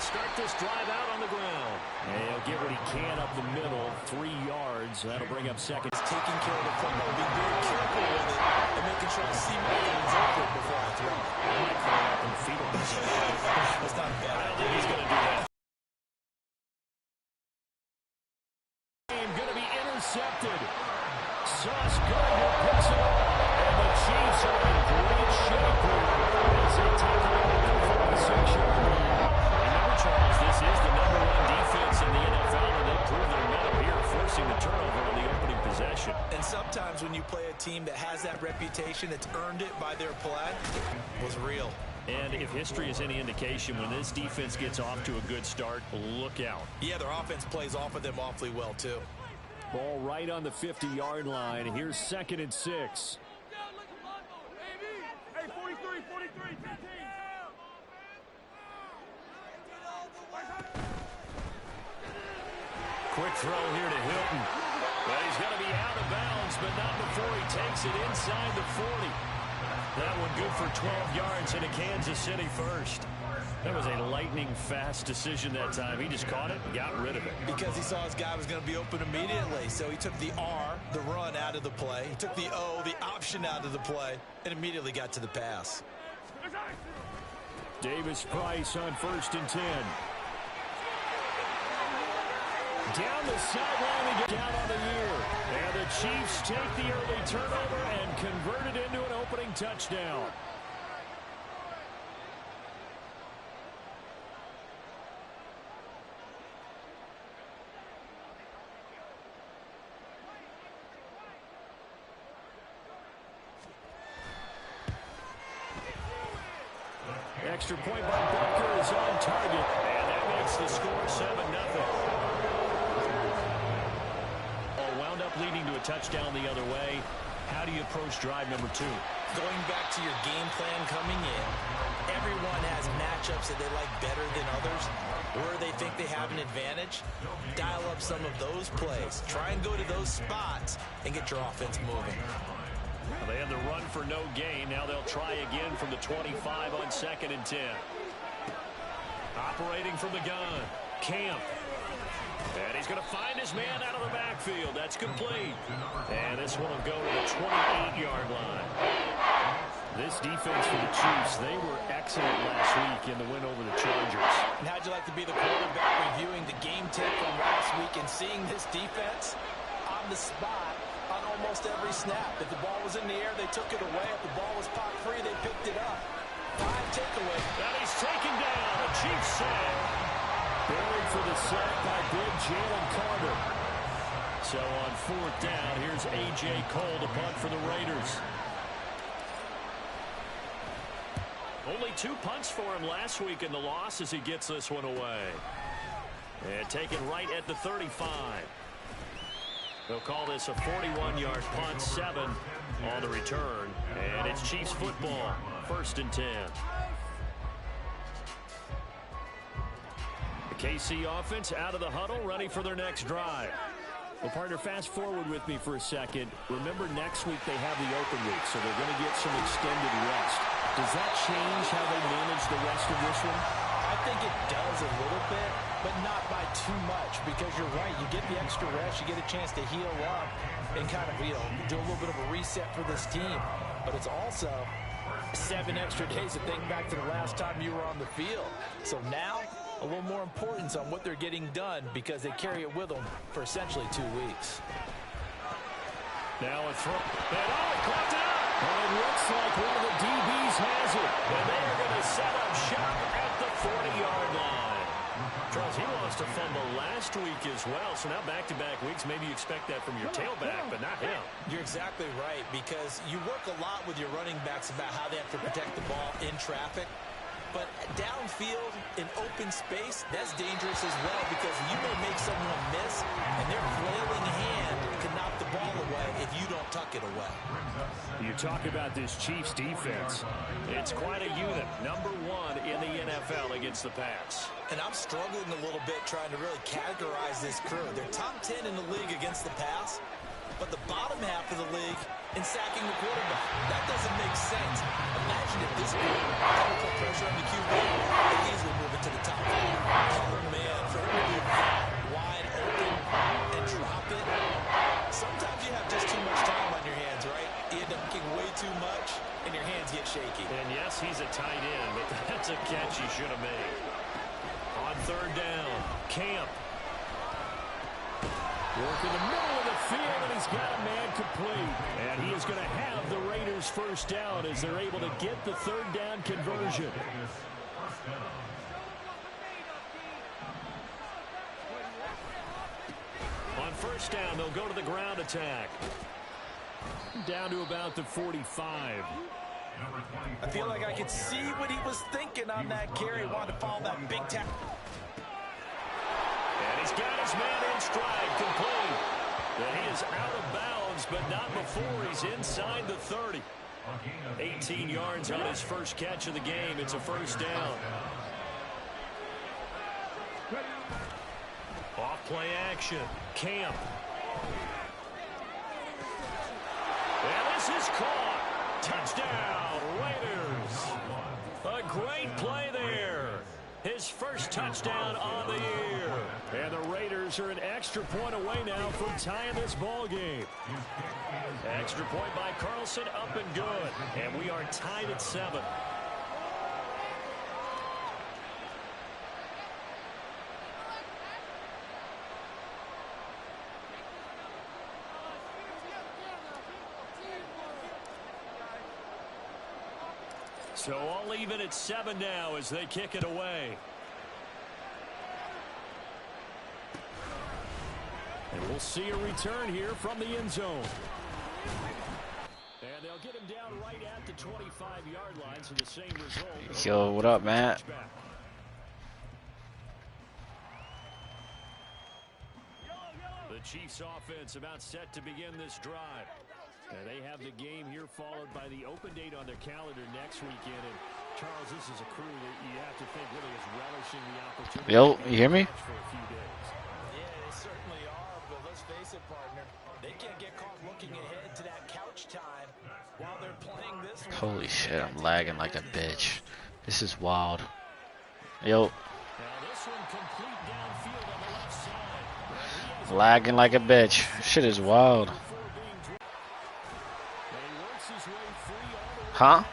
start this drive out on the ground. And he'll get what he can up the middle, 3 yards. That'll bring up second. He's taking care of the football. Be very careful with it and making sure I see my hands open before I throw it. I might throw it up in the fetal position. That's not bad. I don't think he's going to do that. Going to be intercepted. Sauce Gardner picks it up. And the Chiefs are in great shape here as they take it over the 46-yard line. Remember, Charles, this is the #1 defense in the NFL, and they prove their mettle here, forcing the turnover on the opening possession. And sometimes when you play a team that has that reputation, that's earned it by their play, was real. And if history is any indication, when this defense gets off to a good start, look out. Yeah, their offense plays off of them awfully well, too. Ball right on the 50-yard line. Here's 2nd and 6. Hey, 43, 15. Quick throw here to Hilton. But he's going to be out of bounds, but not before he takes it inside the 40. That one good for 12 yards into Kansas City first. That was a lightning-fast decision that time. He just caught it and got rid of it. Because he saw his guy was going to be open immediately. So he took the R, the run, out of the play. He took the O, the option, out of the play, and immediately got to the pass. Davis Price on 1st and 10. Down the sideline and get out on the year. And the Chiefs take the early turnover and convert it into an opening touchdown. Extra point by Butker is on target, and that makes the score 7-0. Wound up leading to a touchdown the other way. How do you approach drive number 2? Going back to your game plan coming in, everyone has matchups that they like better than others, where they think they have an advantage. Dial up some of those plays. Try and go to those spots and get your offense moving. They had the run for no gain. Now they'll try again from the 25 on 2nd and 10. Operating from the gun, Camp. And he's going to find his man out of the backfield. That's complete. And this one will go to the 28-yard line. This defense for the Chiefs, they were excellent last week in the win over the Chargers. And how'd you like to be the quarterback reviewing the game tape from last week and seeing this defense on the spot on almost every snap? If the ball was in the air, they took it away. If the ball was pop free, they picked it up. 5 takeaways. And he's taken down. A Chiefs sack. Buried for the sack by big Jalen Carter. So on 4th down, here's A.J. Cole to punt for the Raiders. Only 2 punts for him last week in the loss as he gets this one away. And taken right at the 35. They'll call this a 41-yard punt, 7 on the return. And it's Chiefs football, 1st and 10. The KC offense out of the huddle, ready for their next drive. Well, partner, fast forward with me for a second. Remember, next week they have the open week, so they're going to get some extended rest. Does that change how they manage the rest of this one? I think it does a little bit, but not by too much, because you're right. You get the extra rest. You get a chance to heal up and kind of, do a little bit of a reset for this team. But it's also 7 extra days to think back to the last time you were on the field. So now, a little more importance on what they're getting done because they carry it with them for essentially 2 weeks. Now a throw. And caught it out. And it looks like one of the DBs has it. And they are going to set up shop at the 40-yard line. Charles, he lost a fumble last week as well. So now back-to-back weeks, maybe you expect that from your tailback, but not him. You're exactly right, because you work a lot with your running backs about how they have to protect the ball in traffic. But downfield, in open space, that's dangerous as well, because you may make someone miss, and their flailing hand can knock the ball away if you don't tuck it away. You talk about this Chiefs defense. It's quite a unit. #1 in the NFL against the pass. And I'm struggling a little bit trying to really categorize this crew. They're top 10 in the league against the pass, but the bottom half of the league in sacking the quarterback. That doesn't make sense. Imagine if this group double put pressure on the QB, they easily move it to the top 5. Camp. Work in the middle of the field, and he's got a man complete. And he is going to have the Raiders first down as they're able to get the third down conversion. On first down, they'll go to the ground attack. Down to about the 45. I feel like I could see what he was thinking on that carry. Wanted to follow that big tap. And he's got his man in stride, complete. And he is out of bounds, but not before he's inside the 30. 18 yards on his first catch of the game. It's a first down. Off play action. Camp. And this is caught. Touchdown, Raiders. A great play there. His first touchdown on the year. And the Raiders are an extra point away now from tying this ball game. Extra point by Carlson, up and good. And we are tied at 7. So all even at 7 now as they kick it away. And we'll see a return here from the end zone. And they'll get him down right at the 25-yard line, so the same result. Yo, what up, Matt? The Chiefs offense about set to begin this drive. And they have the game here followed by the open date on their calendar next weekend. And Charles, this is a crew that you have to think really is relishing the opportunity. Yo, you hear me? For a few days. Yeah, they certainly are, but let's face it, partner. They can't get caught looking ahead to that couch time while they're playing this one. Holy shit, I'm lagging like a bitch. This is wild. Yo. Now this one complete downfield on the left side. Lagging like a bitch. Shit is wild. Huh?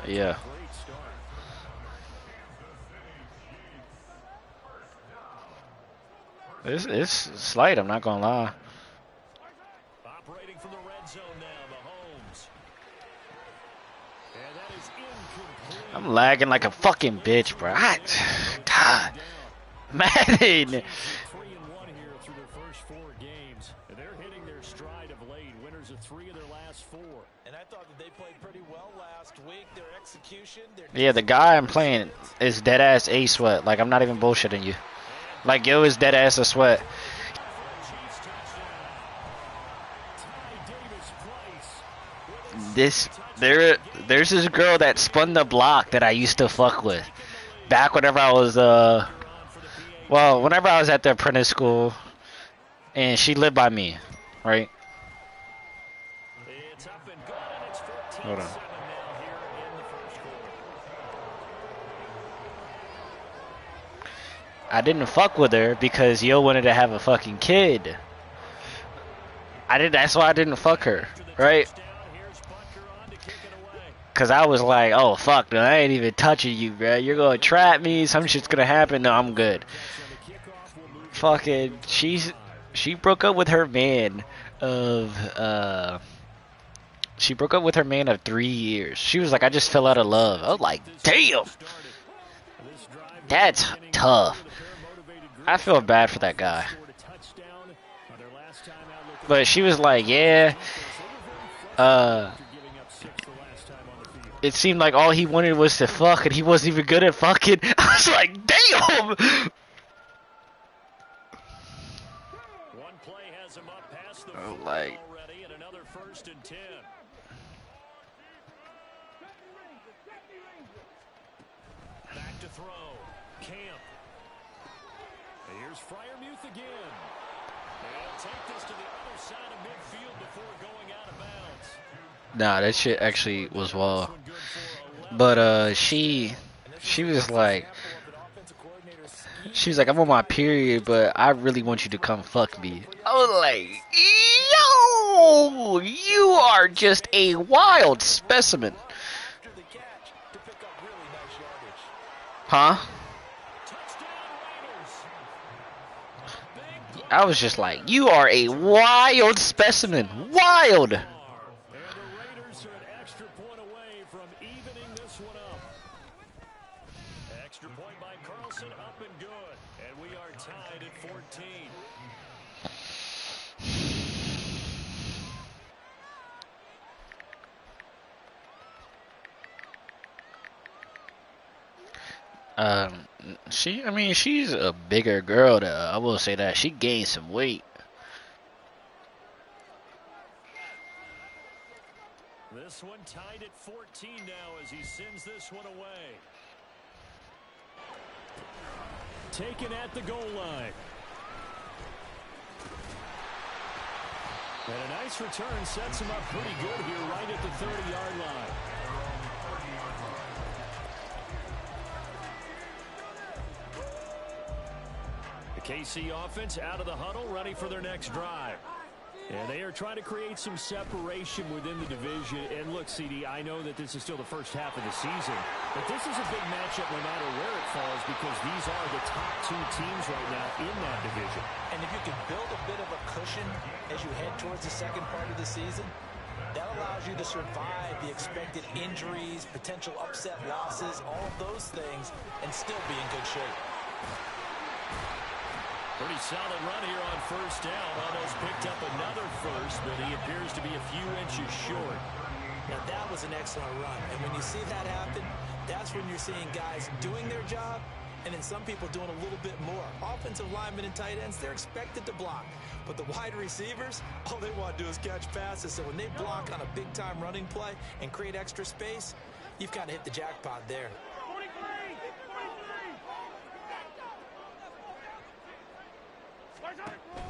Yeah. It's slight, I'm not gonna lie. Operating from the red zone now, Mahomes. And that is incomplete. I'm lagging like a fucking bitch, bro. God. Madden. And I thought that they played pretty well last week. Their execution. Yeah, the guy I'm playing is dead ass A Sweat. Like, I'm not even bullshitting you. Like, yo is dead ass a Sweat. There's this girl that spun the block that I used to fuck with. Back whenever I was whenever I was at the apprentice school, and she lived by me, right? Hold on. I didn't fuck with her because yo wanted to have a fucking kid. That's why I didn't fuck her, right? Cause I was like, oh fuck, no, I ain't even touching you, bro. You're gonna trap me. Some shit's gonna happen. No, I'm good. Fucking, she broke up with her man of She broke up with her man of 3 years. She was like, I just fell out of love. I was like, damn. That's tough. I feel bad for that guy. But she was like, yeah. It seemed like all he wanted was to fuck, and he wasn't even good at fucking. I was like, damn. One play has him up past the like, already, and another 1st and 10. Back to throw. Camp. And here's Freiermuth again. And take this to the other side of midfield before going out of bounds. Nah, that shit actually was wild. But she was like, I'm on my period, but I really want you to come fuck me. I was like, yo, you are just a wild specimen. Huh? Touchdown Raiders. A big I was just like, you are a wild specimen. Wild. and the Raiders are an extra point away from evening this one up. Extra point by Carlson, up and good. And we are tied at 14. I mean, she's a bigger girl, though. I will say that. She gained some weight. This one tied at 14 now as he sends this one away. Taken at the goal line. And a nice return sets him up pretty good here right at the 30-yard line. The KC offense out of the huddle, ready for their next drive. And they are trying to create some separation within the division. And look, CD, I know that this is still the first half of the season, but this is a big matchup no matter where it falls because these are the top two teams right now in that division. And if you can build a bit of a cushion as you head towards the second part of the season, that allows you to survive the expected injuries, potential upset losses, all of those things, and still be in good shape. Pretty solid run here on first down. Almost picked up another first, but he appears to be a few inches short. Now, that was an excellent run. And when you see that happen, that's when you're seeing guys doing their job and then some people doing a little bit more. Offensive linemen and tight ends, they're expected to block. But the wide receivers, all they want to do is catch passes. So when they block on a big-time running play and create extra space, you've kind of hit the jackpot there.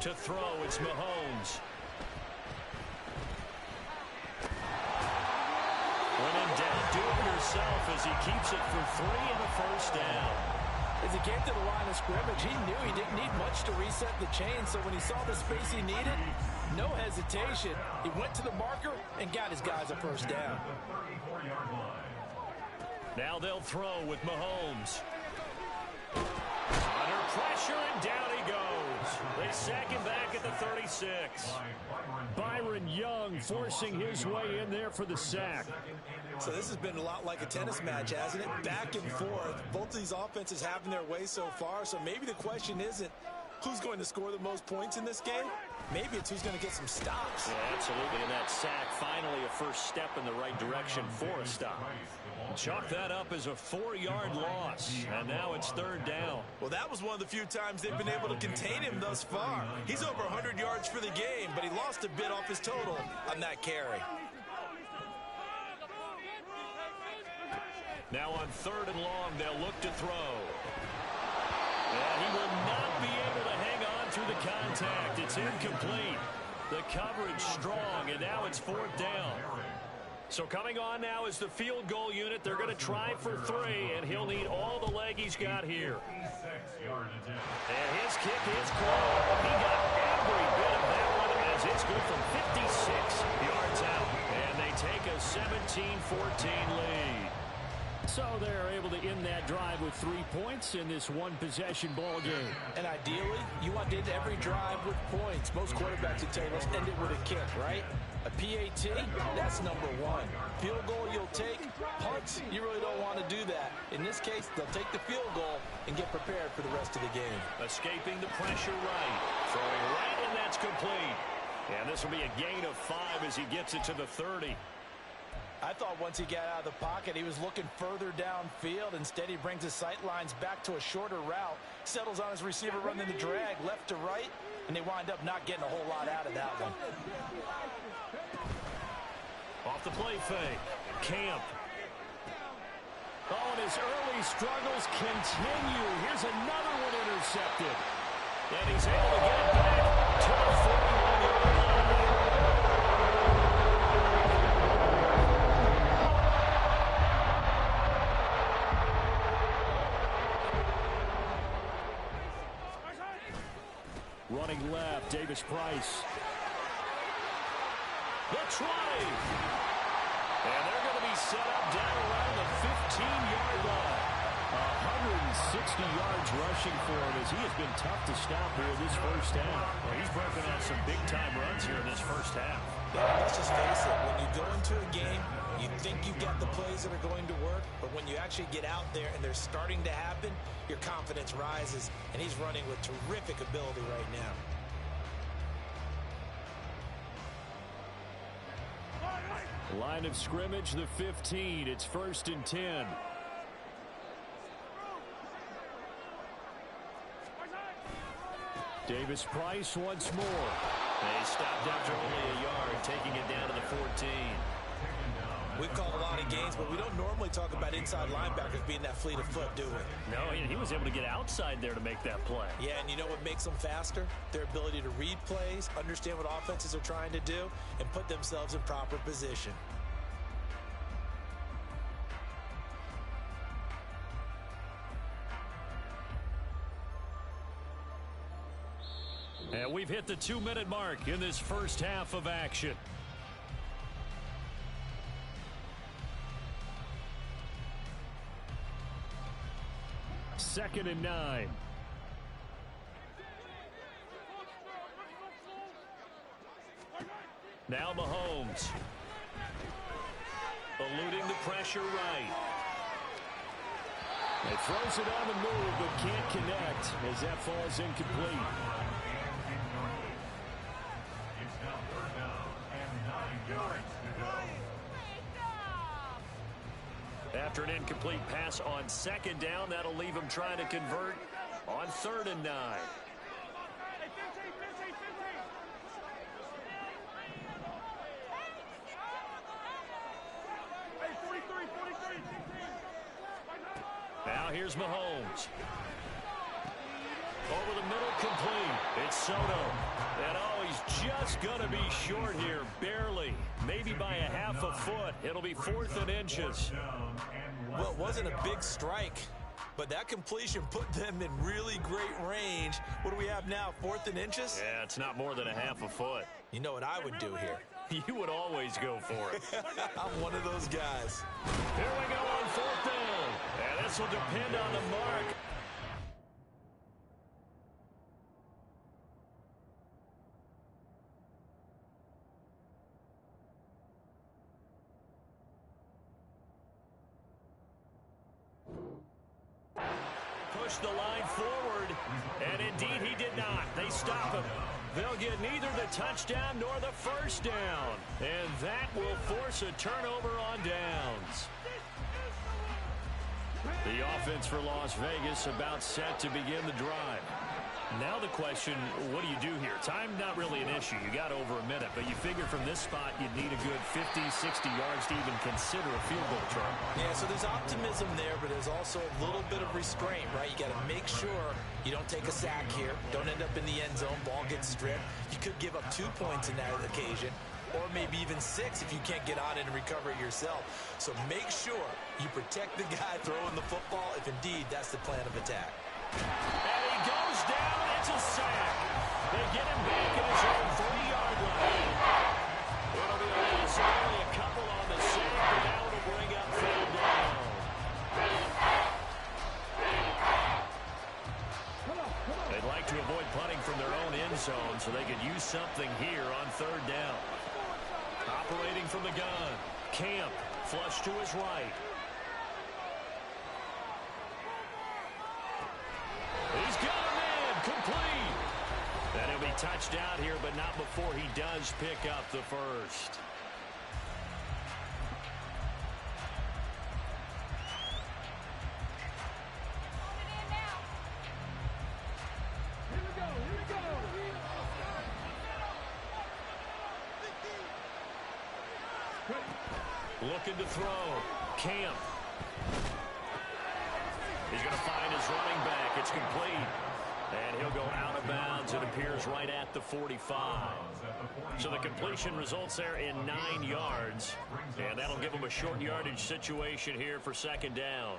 To throw, it's Mahomes. When in doubt, do it yourself as he keeps it for 3 and a first down. As he came to the line of scrimmage, he knew he didn't need much to reset the chain. So when he saw the space he needed, no hesitation. He went to the marker and got his guys a first down. Now they'll throw with Mahomes. Under pressure, and down he goes. They sack him back at the 36. Byron Young forcing his way in there for the sack. So this has been a lot like a tennis match, hasn't it? Back and forth. Both of these offenses having their way so far. So maybe the question isn't who's going to score the most points in this game. Maybe it's who's going to get some stops. Yeah, absolutely. And that sack, finally a first step in the right direction for a stop. Chalk that up as a 4-yard loss. And now it's third down. Well, that was one of the few times they've been able to contain him thus far. He's over 100 yards for the game, but he lost a bit off his total on that carry. Now on third and long, they'll look to throw. And he will not be able to hang on through the contact. It's incomplete. The coverage strong, and now it's fourth down. So coming on now is the field goal unit. They're going to try for 3, and he'll need all the leg he's got here. And his kick is close. He got every bit of that one as it's good from 56 yards out. And they take a 17-14 lead. So they're able to end that drive with 3 points in this one-possession ball game. And ideally, you want to end every drive with points. Most quarterbacks would tell you, let's end it with a kick, right? A PAT, that's number 1. Field goal you'll take. Punts, you really don't want to do that. In this case, they'll take the field goal and get prepared for the rest of the game. Escaping the pressure right. Throwing right, and that's complete. And this will be a gain of 5 as he gets it to the 30. I thought once he got out of the pocket, he was looking further downfield. Instead, he brings his sight lines back to a shorter route, settles on his receiver running the drag left to right, and they wind up not getting a whole lot out of that one. Off the play fake. Camp. Oh, and his early struggles continue. Here's another one intercepted. And he's able to get it back to the 41-yard line. Running left, Davis Price. The try. And they're going to be set up down around the 15-yard line. 60 yards rushing for him as he has been tough to stop here this first half. Well, he's broken off some big-time runs here in this first half. Yeah, let's just face it. When you go into a game, you think you've got the plays that are going to work, but when you actually get out there and they're starting to happen, your confidence rises, and he's running with terrific ability right now. Line of scrimmage, the 15. It's 1st and 10. Davis Price once more. They stopped after only a yard, taking it down to the 14. We've called a lot of games, but we don't normally talk about inside linebackers being that fleet of foot, do we? No, he was able to get outside there to make that play. Yeah, and you know what makes them faster? Their ability to read plays, understand what offenses are trying to do, and put themselves in proper position. And we've hit the 2-minute mark in this first half of action. Second and 9. Now Mahomes. Eluding the pressure right. It throws it on the move, but can't connect as that falls incomplete. After an incomplete pass on 2nd down, that'll leave him trying to convert on 3rd and 9. Now here's Mahomes. Over the middle, complete. It's Soto. And oh, he's just going to be short here, barely. Maybe by a half a foot. It'll be 4th and inches. Well, it wasn't a big strike, but that completion put them in really great range. What do we have now, 4th and inches? Yeah, it's not more than a half a foot. You know what I would do here? You would always go for it. I'm one of those guys. Here we go on 4th down. And this will depend on the mark. Push the line forward, and indeed he did not. They stop him. They'll get neither the touchdown nor the first down, and that will force a turnover on downs. The offense for Las Vegas about set to begin the drive. Now the question, what do you do here? Time not really an issue. You got over a minute, but you figure from this spot you'd need a good 50, 60 yards to even consider a field goal try. Yeah, so there's optimism there, but there's also a little bit of restraint, right? You got to make sure you don't take a sack here. Don't end up in the end zone. Ball gets stripped. You could give up 2 points in that occasion, or maybe even 6 if you can't get on it and recover it yourself. So make sure you protect the guy throwing the football if indeed that's the plan of attack. And he goes down. It's a sack. They get him back at his own 3-yard line. It'll be only a couple on the sack, but now it'll bring up 3rd down. They'd like to avoid punting from their own end zone so they could use something here on 3rd down. Operating from the gun. Camp, flush to his right. He's got a man, complete. And he'll be touched out here, but not before he does pick up the first. Looking to throw. Camp. He's going to find his running back. It's complete. And he'll go out of bounds. It appears right at the 45. So the completion results there in 9 yards. And that'll give him a short yardage situation here for 2nd down.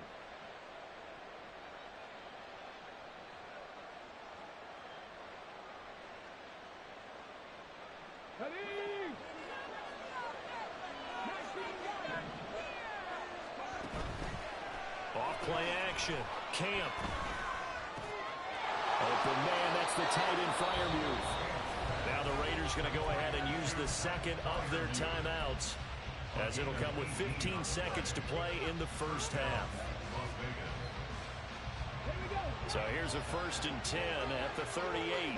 Off Play action. Camp. Open man, that's the tight end fire move. Now the Raiders going to go ahead and use the second of their timeouts, as it'll come with 15 seconds to play in the first half. So here's a 1st and 10 at the 38.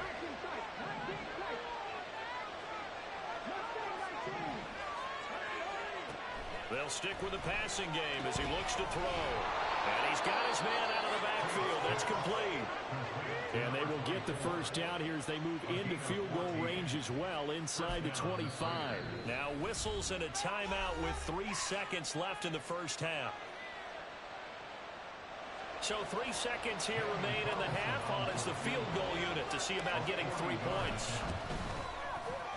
They'll stick with the passing game as he looks to throw. And he's got his man out of the backfield. That's complete. And they will get the first down here as they move into field goal range as well, inside the 25. Now whistles and a timeout with 3 seconds left in the first half. So 3 seconds here remain in the half. On is the field goal unit to see about getting 3 points.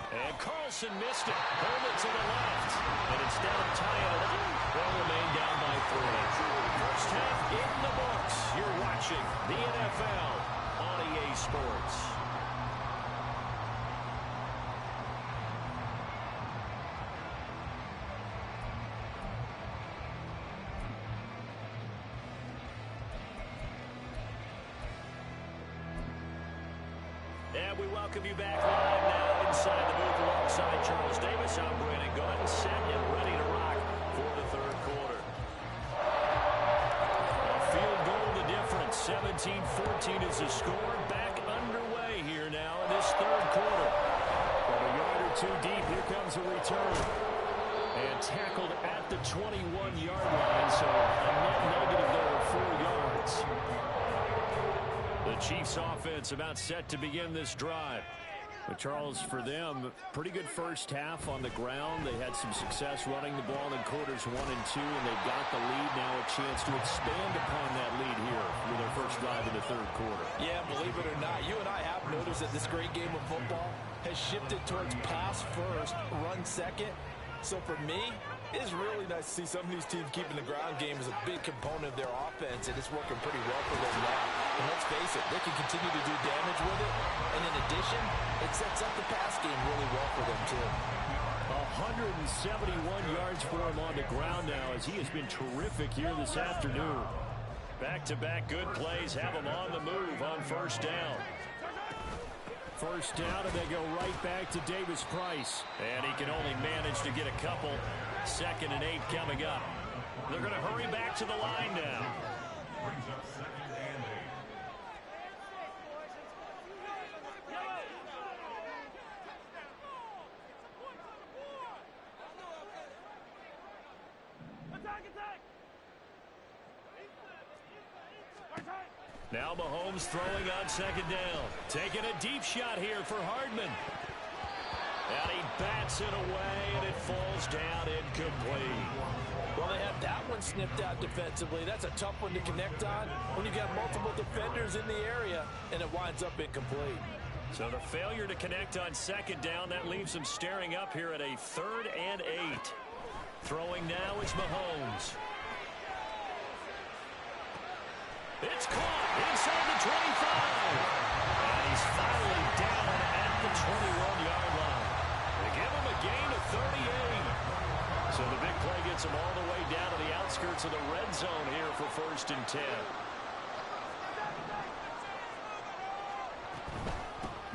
And Carlson missed it. Pulled it to the left. And instead of tying it up, they'll remain down by 3. First half in the books. You're watching the NFL on EA Sports. And we welcome you back live now inside the booth alongside Charles Davis. I'm Brandon Gaudin, set and ready to rock for the third quarter. A field goal the difference. 17-14 is the score. Back underway here now in this third quarter. From a yard or two deep, here comes a return. And tackled at the 21-yard line, so a net negative there of 4 yards. The Chiefs offense about set to begin this drive. But Charles, for them, pretty good first half on the ground. They had some success running the ball in quarters 1 and 2, and they've got the lead now, a chance to expand upon that lead here for their first drive in the third quarter. Yeah, believe it or not, you and I have noticed that this great game of football has shifted towards pass first, run second. So for me, it's really nice to see some of these teams keeping the ground game as a big component of their offense, and it's working pretty well for them now. And let's face it, they can continue to do damage with it. And in addition, it sets up the pass game really well for them, too. 171 yards for him on the ground now, as he has been terrific here this afternoon. Back-to-back good plays have him on the move on first down. First down, and they go right back to Davis Price. And he can only manage to get a couple. 2nd and 8 coming up. They're going to hurry back to the line now. Brings up 2nd and 8. Now Mahomes throwing on 2nd down. Taking a deep shot here for Hardman. And he bats it away, and it falls down incomplete. Well, they have that one snipped out defensively. That's a tough one to connect on when you got multiple defenders in the area, and it winds up incomplete. So the failure to connect on 2nd down, that leaves them staring up here at a 3rd and 8. Throwing now is Mahomes. It's caught inside the 25. And he's finally down at the 21-yard line. They give him a gain of 38. So the big play gets him all the way down to the outskirts of the red zone here for 1st and 10.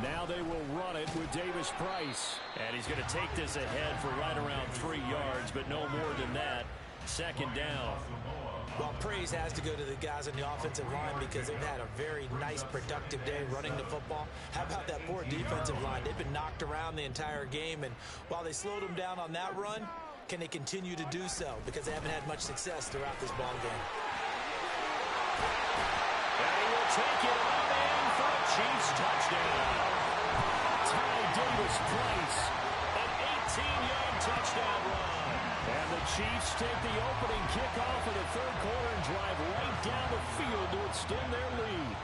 Now they will run it with Davis Price. And he's going to take this ahead for right around 3 yards, but no more than that. 2nd down. Well, praise has to go to the guys on the offensive line because they've had a very nice, productive day running the football. How about that poor defensive line? They've been knocked around the entire game, and while they slowed them down on that run, can they continue to do so? Because they haven't had much success throughout this ball game. And he will take it on in for a Chiefs touchdown. Ty Davis Price, an 18-yard touchdown run. And the Chiefs take the opening kickoff of the third quarter and drive right down the field to extend their lead.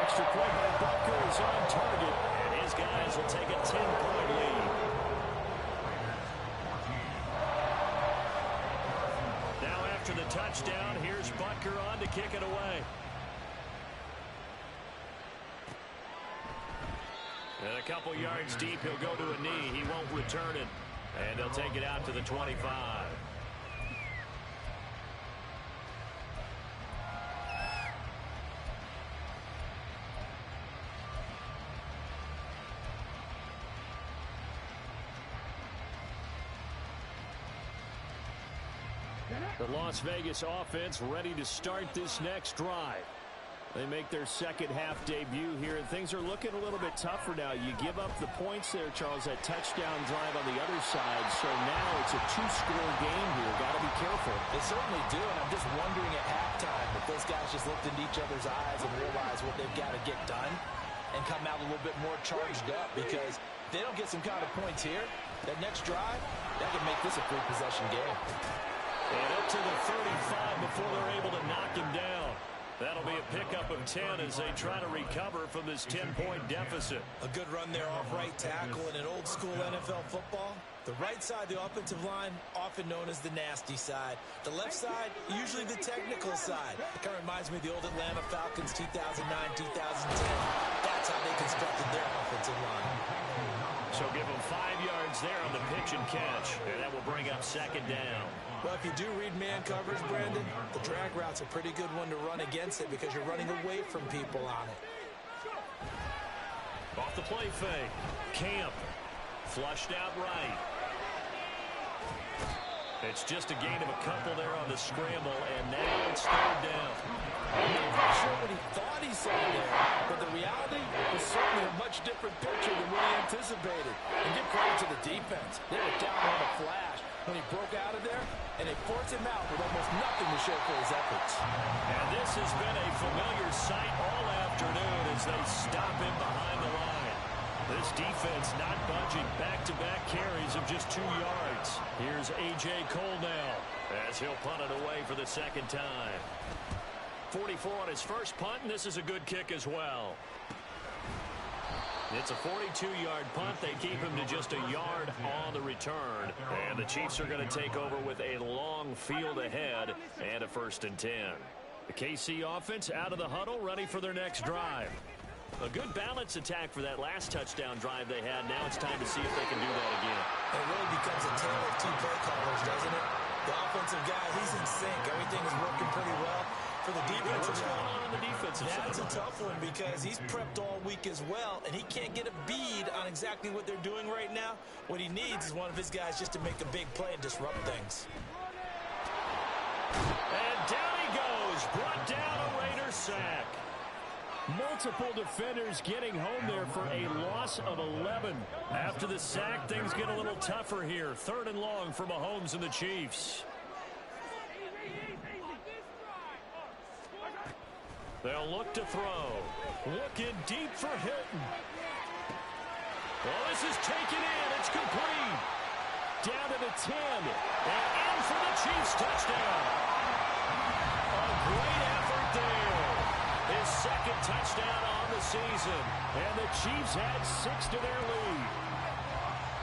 Extra point by Butker is on target, and his guys will take a 10-point lead. Now after the touchdown, here's Butker on to kick it away. And a couple yards deep, he'll go to a knee. He won't return it And they'll take it out to the 25. The Las Vegas offense ready to start this next drive. They make their second half debut here, and things are looking a little bit tougher now. You give up the points there, Charles, that touchdown drive on the other side. So now it's a two-score game here. Got to be careful. They certainly do, and I'm just wondering at halftime if those guys just looked into each other's eyes and realize what they've got to get done and come out a little bit more charged up, because if they don't get some kind of points here, that next drive, that could make this a three-possession game. And up to the 35 before they're able to knock him down. That'll be a pickup of 10 as they try to recover from this 10-point deficit. A good run there off right tackle in an old-school NFL football. The right side, the offensive line, often known as the nasty side. The left side, usually the technical side. It kind of reminds me of the old Atlanta Falcons 2009-2010. That's how they constructed their offensive line. So give them 5 yards there on the pitch and catch. And that will bring up second down. Well, if you do read man coverage, Brandon, the drag route's a pretty good one to run against it because you're running away from people on it. Off the play fake. Camp. Flushed out right. It's just a gain of a couple there on the scramble, and now it's third down. I'm not quite sure what he thought he saw there, but the reality was certainly a much different picture than what he anticipated. And give credit to the defense. They were down on a flash when he broke out of there, and they forced him out with almost nothing to show for his efforts. And this has been a familiar sight all afternoon as they stop him behind the line. This defense not budging. Back-to-back carries of just 2 yards. Here's A.J. Cole now as he'll punt it away for the second time. 44 on his first punt, and this is a good kick as well. It's a 42-yard punt. They keep him to just a yard on the return. And the Chiefs are going to take over with a long field ahead and a 1st and 10. The KC offense out of the huddle, ready for their next drive. A good balance attack for that last touchdown drive they had. Now it's time to see if they can do that again. It really becomes a tale of two play callers, doesn't it? The offensive guy, he's in sync. Everything is working pretty well. For the defensive What's going on the defensive side? That's a tough one because he's prepped all week as well, and he can't get a bead on exactly what they're doing right now. What he needs is one of his guys just to make a big play and disrupt things. And down he goes. Brought down a Raider sack. Multiple defenders getting home there for a loss of 11. After the sack, things get a little tougher here. 3rd and long for Mahomes and the Chiefs. They'll look to throw. Looking deep for Hilton. Well, this is taken in. It's complete. Down to the 10. And in for the Chiefs touchdown. A great effort there. His second touchdown on the season. And the Chiefs add 6 to their lead.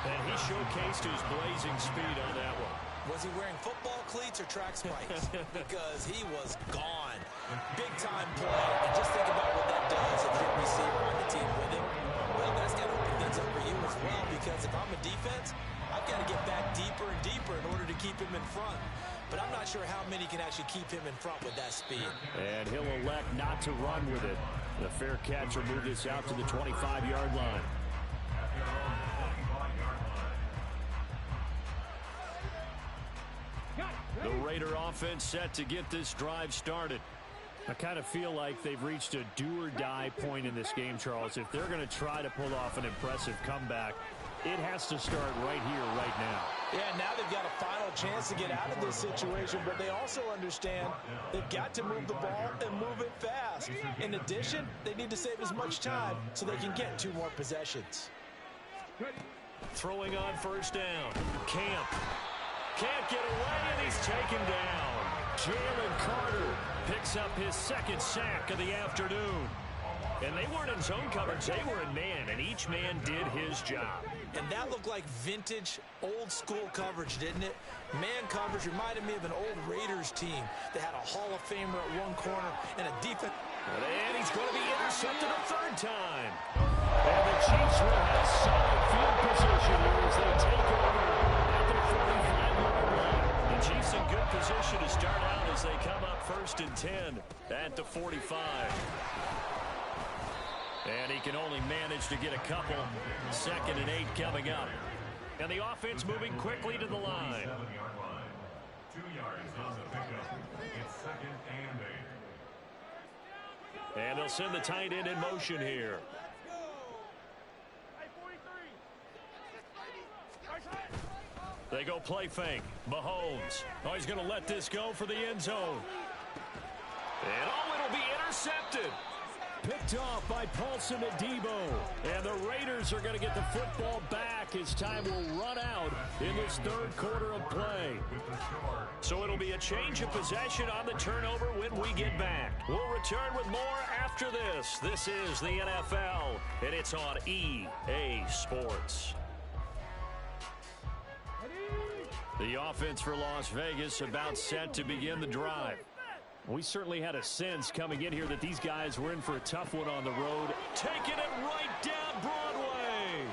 And he showcased his blazing speed on that one. Was he wearing football cleats or track spikes? Because he was gone. Big-time play. And just think about what that does if you're a receiver on the team with him. Well, that's got to open things up for you as well, because if I'm a defense, I've got to get back deeper and deeper in order to keep him in front. But I'm not sure how many can actually keep him in front with that speed. And he'll elect not to run with it. The fair catch will move this out to the 25-yard line. The Raider offense set to get this drive started. I kind of feel like they've reached a do-or-die point in this game, Charles. If they're going to try to pull off an impressive comeback, it has to start right here, right now. Yeah, now they've got a final chance to get out of this situation, but they also understand they've got to move the ball and move it fast. In addition, they need to save as much time so they can get 2 more possessions. Throwing on 1st down. Camp. Can't get away, and he's taken down. Jalen Carter picks up his 2nd sack of the afternoon. And they weren't in zone coverage. They were in man, and each man did his job. And that looked like vintage, old-school coverage, didn't it? Man coverage reminded me of an old Raiders team that had a Hall of Famer at one corner and a defense. And he's going to be intercepted a 3rd time. And the Chiefs will have solid field position here as they take over at the 45. And he can only manage to get a couple. 2nd and 8 coming up. And the offense moving quickly to the line. 7-yard line. 2 yards on the pickup. It's 2nd and 8. And they'll send the tight end in motion here. They go play fake. Mahomes. Oh, he's going to let this go for the end zone. And it'll be intercepted. Picked off by Paulson Adebo. And the Raiders are going to get the football back as time will run out in this 3rd quarter of play. So it'll be a change of possession on the turnover when we get back. We'll return with more after this. This is the NFL, and it's on EA Sports. The offense for Las Vegas about set to begin the drive. We certainly had a sense coming in here that these guys were in for a tough one on the road. Taking it right down Broadway.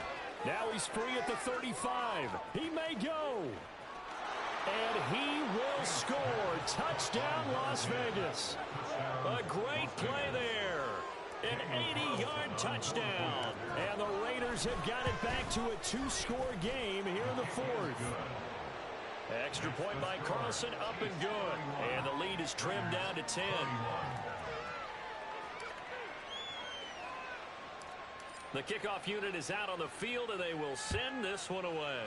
Now he's free at the 35. He may go. And he will score. Touchdown, Las Vegas. A great play there. An 80-yard touchdown. And the Raiders have got it back to a 2-score game here in the 4th. Extra point by Carlson, up and good. And the lead is trimmed down to 10. The kickoff unit is out on the field, and they will send this one away.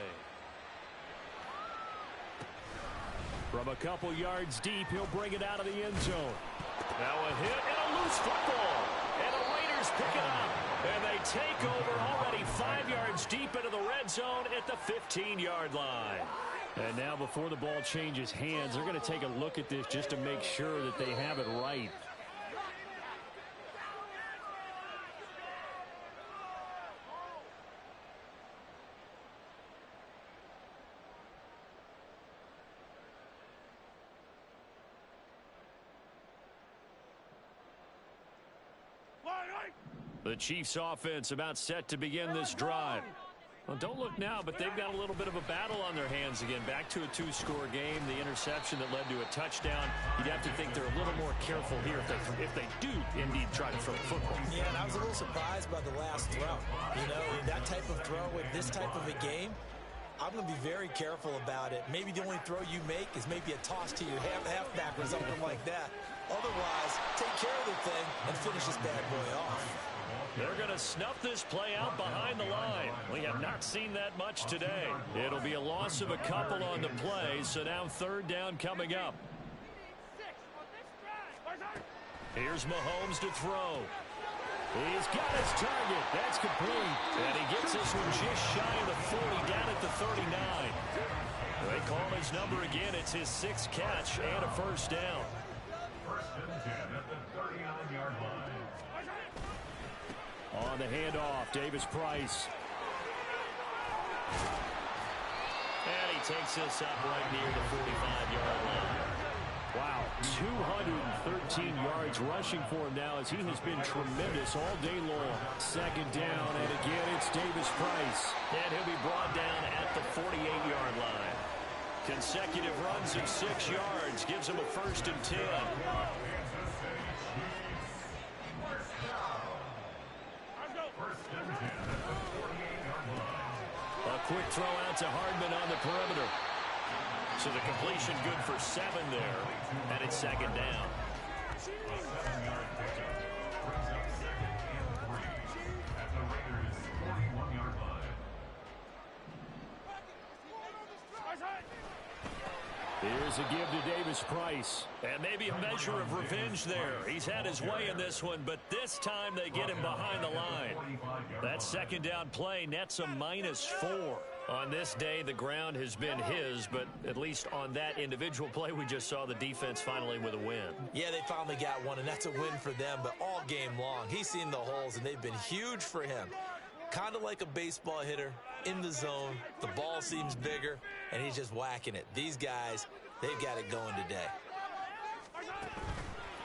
From a couple yards deep, he'll bring it out of the end zone. Now a hit and a loose football. And the Raiders pick it up. And they take over already 5 yards deep into the red zone at the 15-yard line. And now before the ball changes hands, they're going to take a look at this just to make sure that they have it right. The Chiefs offense about set to begin this drive. Well, don't look now, but they've got a little bit of a battle on their hands again. Back to a 2-score game. The interception that led to a touchdown. You'd have to think they're a little more careful here if they do indeed try to throw the football. Yeah, and I was a little surprised by the last throw. You know, that type of throw in this type of a game, I'm going to be very careful about it. Maybe the only throw you make is maybe a toss to your halfback or something like that. Otherwise, take care of the thing and finish this bad boy off. They're going to snuff this play out behind the line. We have not seen that much today. It'll be a loss of a couple on the play, so now 3rd down coming up. Here's Mahomes to throw. He's got his target. That's complete. And he gets this one just shy of the 40, down at the 39. They call his number again. It's his 6th catch and a 1st down. 1st and 10 at the 39-yard line. On the handoff, Davis Price. And he takes this up right near the 45-yard line. Wow, 213 yards rushing for him now as he has been tremendous all day long. 2nd down, and again it's Davis Price. And he'll be brought down at the 48-yard line. Consecutive runs of 6 yards gives him a 1st and 10. A quick throw out to Hardman on the perimeter. So the completion good for 7 there, and it's 2nd down. A 7-yard pickup brings up 2nd and 3 at the Raiders' 41-yard line. Here's a give to Davis Price. And maybe a measure of revenge there. He's had his way in this one, but this time they get him behind the line. That 2nd down play nets a -4. On this day, the ground has been his, but at least on that individual play, we just saw the defense finally with a win. Yeah, they finally got one, and that's a win for them, but all game long, he's seen the holes, and they've been huge for him. Kind of like a baseball hitter in the zone. The ball seems bigger, and he's just whacking it. These guys, they've got it going today.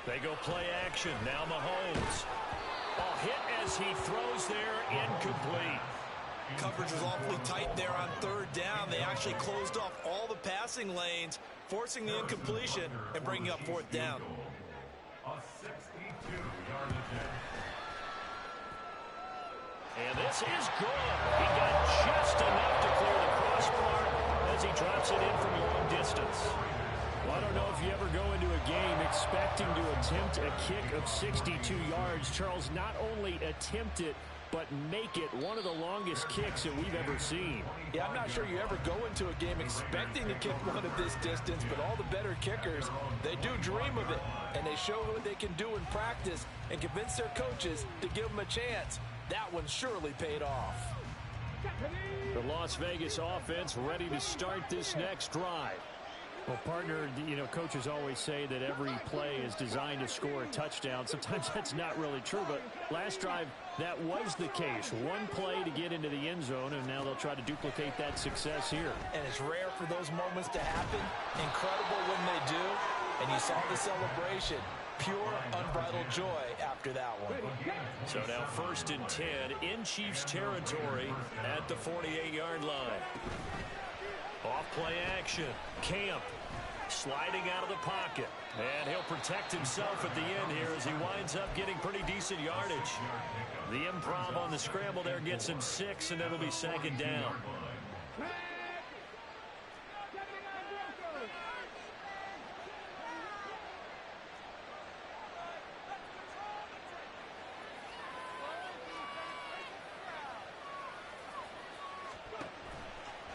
They go play action. Now Mahomes. A hit as he throws there, incomplete. Coverage was awfully tight there on 3rd down. They actually closed off all the passing lanes, forcing the incompletion and bringing up 4th down. A 62-yard attempt. And this is good. He got just enough to clear the crossbar as he drops it in from long distance. Well, I don't know if you ever go into a game expecting to attempt a kick of 62 yards. Charles, not only attempt it, but make it one of the longest kicks that we've ever seen. Yeah, I'm not sure you ever go into a game expecting to kick one of this distance, but all the better kickers, they do dream of it, and they show what they can do in practice and convince their coaches to give them a chance. That one surely paid off. The Las Vegas offense ready to start this next drive. Well, partner, you know, coaches always say that every play is designed to score a touchdown. Sometimes that's not really true, but last drive, that was the case. One play to get into the end zone, and now they'll try to duplicate that success here. And it's rare for those moments to happen. Incredible when they do. And you saw the celebration. Pure, unbridled joy after that one. So now 1st and 10 in Chiefs territory at the 48-yard line. Off play action. Camp sliding out of the pocket. And he'll protect himself at the end here as he winds up getting pretty decent yardage. The improv on the scramble there gets him 6, and it'll be 2nd down.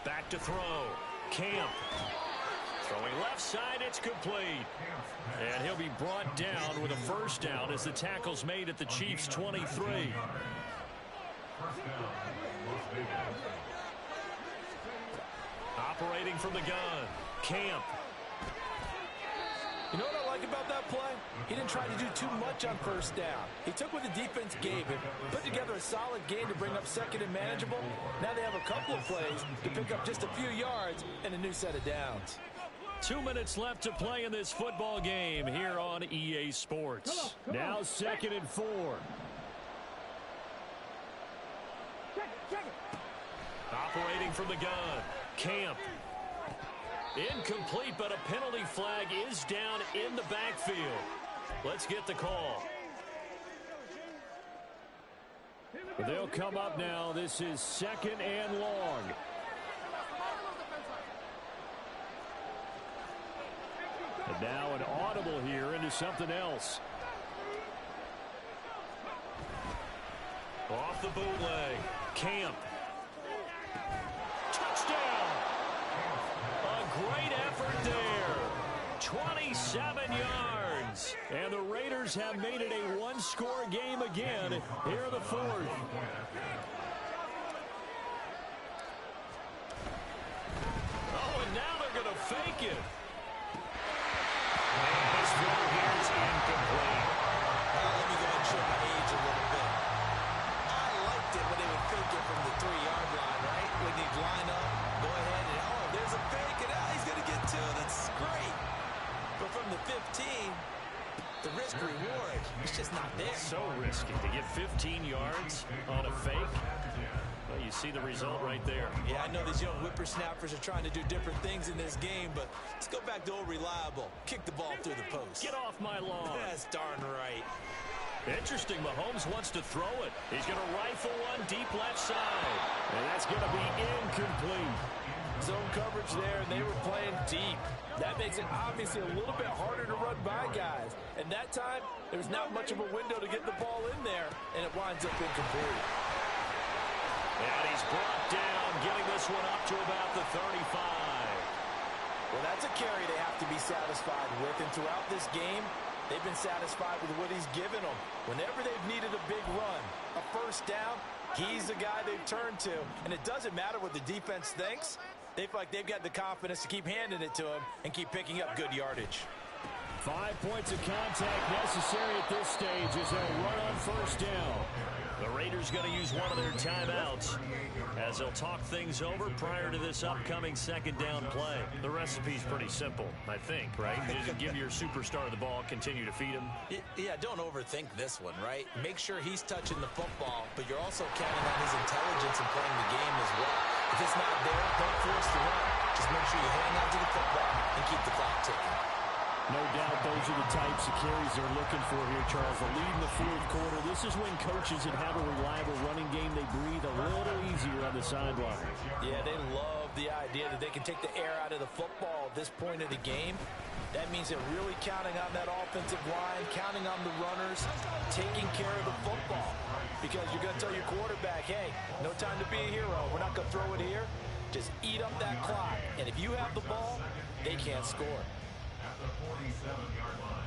Back to throw. Camp. Throwing left side, it's complete. And he'll be brought down with a 1st down as the tackle's made at the Chiefs' 23. 1st down, Las Vegas. Operating from the gun. Camp. You know what I like about that play? He didn't try to do too much on 1st down. He took what the defense gave him, put together a solid game to bring up 2nd and manageable. Now they have a couple of plays to pick up just a few yards and a new set of downs. 2 minutes left to play in this football game here on EA Sports. Now 2nd and 4. Operating from the gun. Camp. Incomplete, but a penalty flag is down in the backfield. Let's get the call. They'll come up now. This is 2nd and long. And now an audible here into something else. Off the bootleg. Camp. Touchdown. A great effort there. 27 yards. And the Raiders have made it a one-score game again here in the 4th. Oh, and now they're going to fake it. And this throw here is incomplete. Let me go ahead and show my age a little bit. I liked it when they would fake it from the 3-yard line, right? When they'd line up, go ahead and, oh, there's a fake, and he's going to get 2. That's great. But from the 15, the risk-reward is just not there. So risky to get 15 yards on a fake. Well, you see the result right there. Yeah, I know these young whippersnappers are trying to do different things in this game, but let's go back to old reliable. Kick the ball through the post. Get off my lawn. That's darn right. Interesting. Mahomes wants to throw it. He's going to rifle one deep left side. And that's going to be incomplete. Zone coverage there, and they were playing deep. That makes it obviously a little bit harder to run by guys. And that time, there was not much of a window to get the ball in there, and it winds up incomplete. And he's brought down, getting this one up to about the 35. Well, that's a carry they have to be satisfied with. And throughout this game, they've been satisfied with what he's given them. Whenever they've needed a big run, a 1st down, he's the guy they've turned to. And it doesn't matter what the defense thinks. They feel like they've got the confidence to keep handing it to him and keep picking up good yardage. 5 points of contact necessary at this stage as they'll run on 1st down. The Raiders going to use one of their timeouts as they'll talk things over prior to this upcoming 2nd down play. The recipe's pretty simple, I think, right? You just give your superstar the ball, continue to feed him. Yeah, don't overthink this one, right? Make sure he's touching the football, but you're also counting on his intelligence in playing the game as well. If it's not there, don't force the run. Just make sure you hang on to the football and keep the clock ticking. No doubt those are the types of carries they're looking for here, Charles. The lead in the fourth quarter. This is when coaches that have a reliable running game, they breathe a little easier on the sideline. Yeah, they love the idea that they can take the air out of the football at this point of the game. That means they're really counting on that offensive line, counting on the runners, taking care of the football. Because you're going to tell your quarterback, hey, no time to be a hero. We're not going to throw it here. Just eat up that clock. And if you have the ball, they can't score. At the 47-yard line.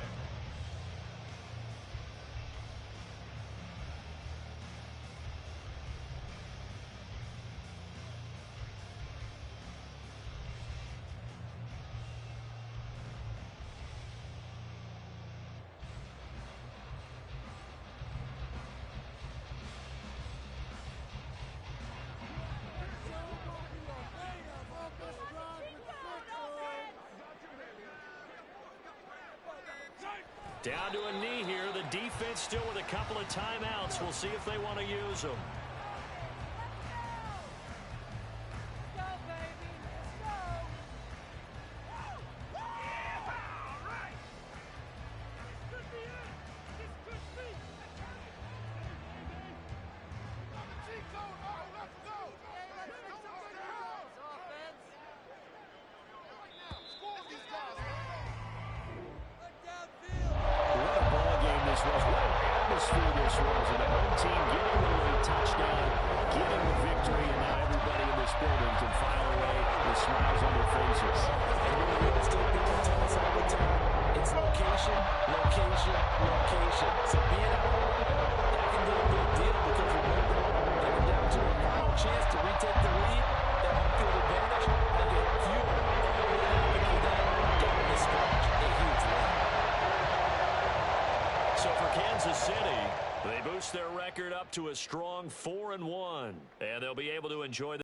Down to a knee here. The defense still with a couple of timeouts. We'll see if they want to use them. Their record up to a strong 4-1, and they'll be able to enjoy